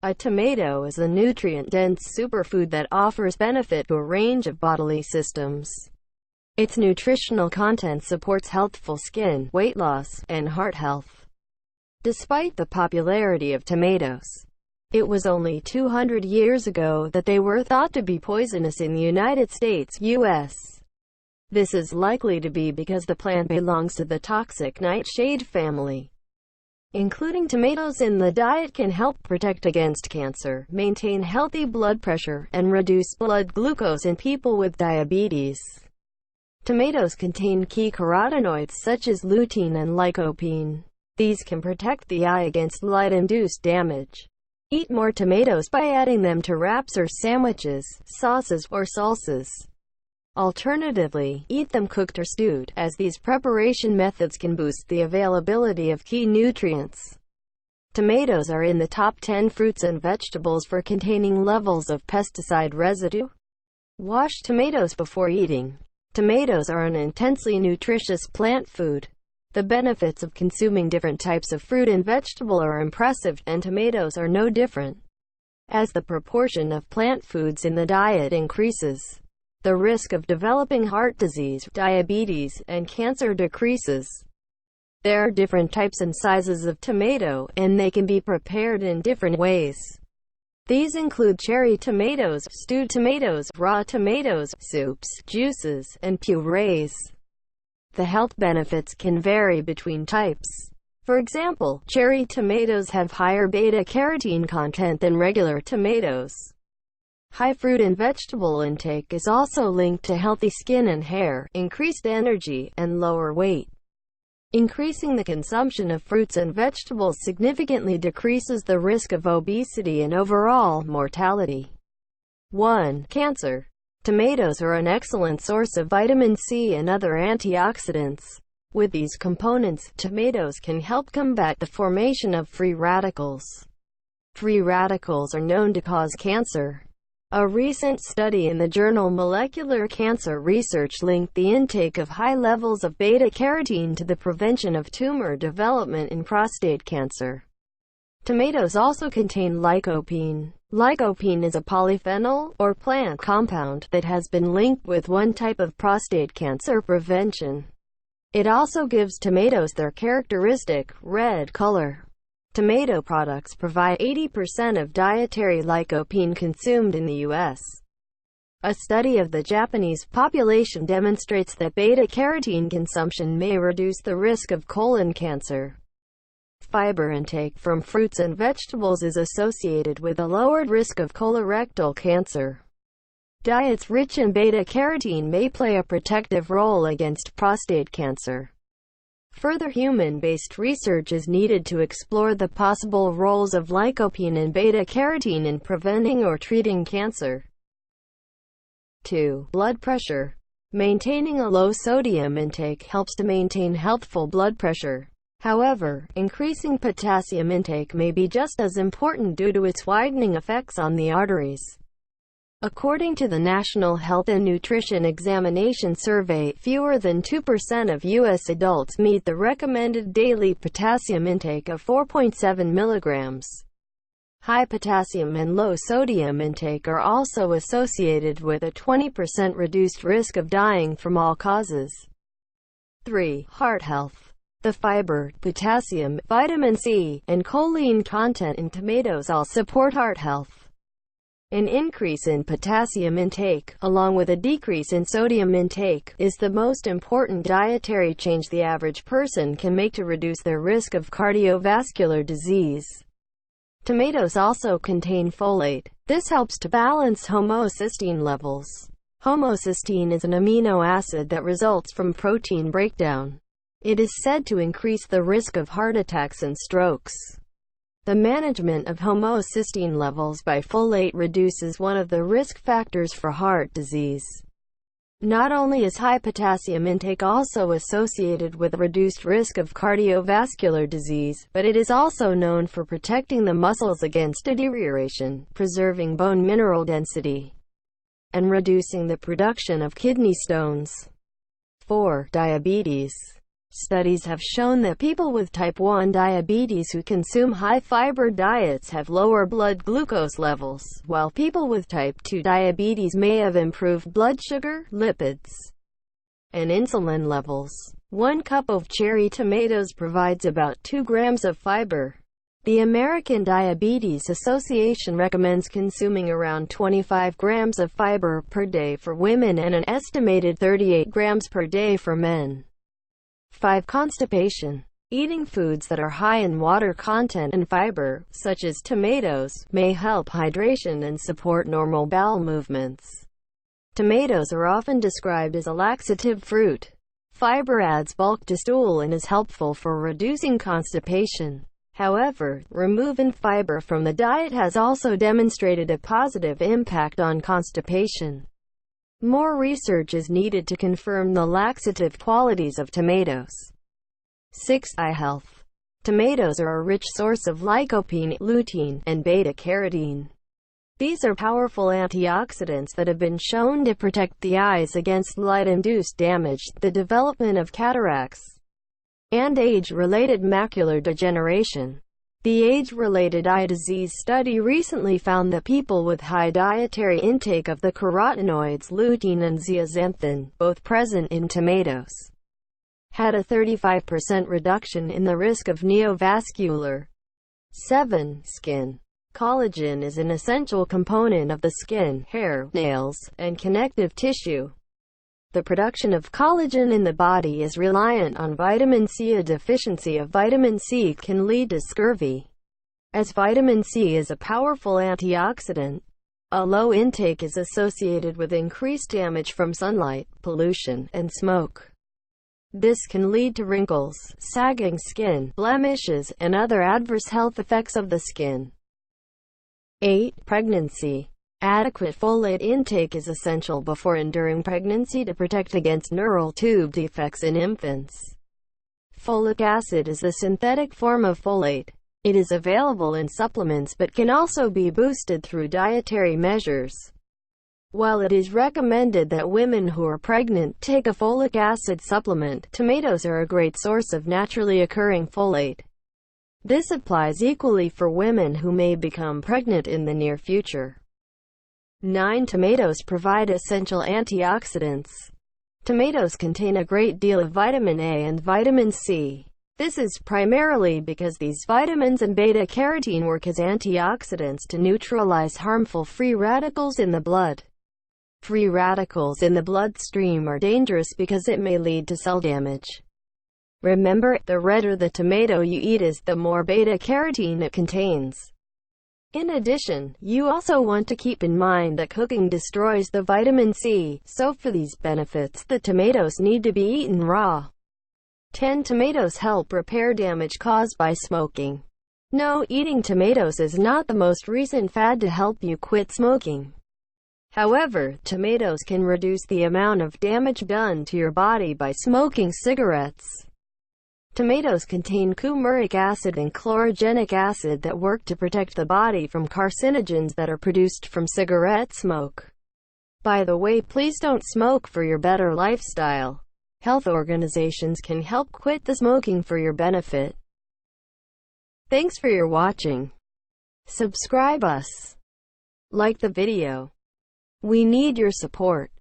A tomato is a nutrient-dense superfood that offers benefit to a range of bodily systems. Its nutritional content supports healthful skin, weight loss, and heart health. Despite the popularity of tomatoes, it was only 200 years ago that they were thought to be poisonous in the United States, U.S. This is likely to be because the plant belongs to the toxic nightshade family. Including tomatoes in the diet can help protect against cancer, maintain healthy blood pressure, and reduce blood glucose in people with diabetes. Tomatoes contain key carotenoids such as lutein and lycopene. These can protect the eye against light-induced damage. Eat more tomatoes by adding them to wraps or sandwiches, sauces, or salsas. Alternatively, eat them cooked or stewed, as these preparation methods can boost the availability of key nutrients. Tomatoes are in the top 10 fruits and vegetables for containing levels of pesticide residue. Wash tomatoes before eating. Tomatoes are an intensely nutritious plant food. The benefits of consuming different types of fruit and vegetable are impressive, and tomatoes are no different. As the proportion of plant foods in the diet increases, the risk of developing heart disease, diabetes, and cancer decreases. There are different types and sizes of tomato, and they can be prepared in different ways. These include cherry tomatoes, stewed tomatoes, raw tomatoes, soups, juices, and purees. The health benefits can vary between types. For example, cherry tomatoes have higher beta-carotene content than regular tomatoes. High fruit and vegetable intake is also linked to healthy skin and hair, increased energy, and lower weight. Increasing the consumption of fruits and vegetables significantly decreases the risk of obesity and overall mortality. 1. Cancer. Tomatoes are an excellent source of vitamin C and other antioxidants. With these components, tomatoes can help combat the formation of free radicals. Free radicals are known to cause cancer. A recent study in the journal Molecular Cancer Research linked the intake of high levels of beta-carotene to the prevention of tumor development in prostate cancer. Tomatoes also contain lycopene. Lycopene is a polyphenol, or plant compound, that has been linked with one type of prostate cancer prevention. It also gives tomatoes their characteristic, red color. Tomato products provide 80% of dietary lycopene consumed in the U.S. A study of the Japanese population demonstrates that beta-carotene consumption may reduce the risk of colon cancer. Fiber intake from fruits and vegetables is associated with a lowered risk of colorectal cancer. Diets rich in beta-carotene may play a protective role against prostate cancer. Further human-based research is needed to explore the possible roles of lycopene and beta-carotene in preventing or treating cancer. 2. Blood pressure. Maintaining a low sodium intake helps to maintain healthful blood pressure. However, increasing potassium intake may be just as important due to its widening effects on the arteries. According to the National Health and Nutrition Examination Survey, fewer than 2% of U.S. adults meet the recommended daily potassium intake of 4.7 milligrams. High potassium and low sodium intake are also associated with a 20% reduced risk of dying from all causes. 3. Heart health. The fiber, potassium, vitamin C, and choline content in tomatoes all support heart health. An increase in potassium intake, along with a decrease in sodium intake, is the most important dietary change the average person can make to reduce their risk of cardiovascular disease. Tomatoes also contain folate. This helps to balance homocysteine levels. Homocysteine is an amino acid that results from protein breakdown. It is said to increase the risk of heart attacks and strokes. The management of homocysteine levels by folate reduces one of the risk factors for heart disease. Not only is high potassium intake also associated with a reduced risk of cardiovascular disease, but it is also known for protecting the muscles against deterioration, preserving bone mineral density, and reducing the production of kidney stones. 4. Diabetes. Studies have shown that people with type 1 diabetes who consume high-fiber diets have lower blood glucose levels, while people with type 2 diabetes may have improved blood sugar, lipids, and insulin levels. 1 cup of cherry tomatoes provides about 2 grams of fiber. The American Diabetes Association recommends consuming around 25 grams of fiber per day for women and an estimated 38 grams per day for men. 5. Constipation. Eating foods that are high in water content and fiber, such as tomatoes, may help hydration and support normal bowel movements. Tomatoes are often described as a laxative fruit. Fiber adds bulk to stool and is helpful for reducing constipation. However, removing fiber from the diet has also demonstrated a positive impact on constipation. More research is needed to confirm the laxative qualities of tomatoes. 6. Eye health. Tomatoes are a rich source of lycopene, lutein, and beta-carotene. These are powerful antioxidants that have been shown to protect the eyes against light-induced damage, the development of cataracts, and age-related macular degeneration. The age-related eye disease study recently found that people with high dietary intake of the carotenoids lutein and zeaxanthin, both present in tomatoes, had a 35% reduction in the risk of neovascular. 7. Skin. Collagen is an essential component of the skin, hair, nails, and connective tissue. The production of collagen in the body is reliant on vitamin C. A deficiency of vitamin C can lead to scurvy, as vitamin C is a powerful antioxidant. A low intake is associated with increased damage from sunlight, pollution, and smoke. This can lead to wrinkles, sagging skin, blemishes, and other adverse health effects of the skin. 8. Pregnancy. Adequate folate intake is essential before and during pregnancy to protect against neural tube defects in infants. Folic acid is the synthetic form of folate. It is available in supplements but can also be boosted through dietary measures. While it is recommended that women who are pregnant take a folic acid supplement, tomatoes are a great source of naturally occurring folate. This applies equally for women who may become pregnant in the near future. 9. Tomatoes provide essential antioxidants. Tomatoes contain a great deal of vitamin A and vitamin C. This is primarily because these vitamins and beta-carotene work as antioxidants to neutralize harmful free radicals in the blood. Free radicals in the bloodstream are dangerous because it may lead to cell damage. Remember, the redder the tomato you eat is, the more beta-carotene it contains. In addition, you also want to keep in mind that cooking destroys the vitamin C, so for these benefits the tomatoes need to be eaten raw. 10. Tomatoes help repair damage caused by smoking. No, eating tomatoes is not the most recent fad to help you quit smoking. However, tomatoes can reduce the amount of damage done to your body by smoking cigarettes. Tomatoes contain coumaric acid and chlorogenic acid that work to protect the body from carcinogens that are produced from cigarette smoke. By the way, please don't smoke for your better lifestyle. Health organizations can help quit the smoking for your benefit. Thanks for your watching. Subscribe us. Like the video. We need your support.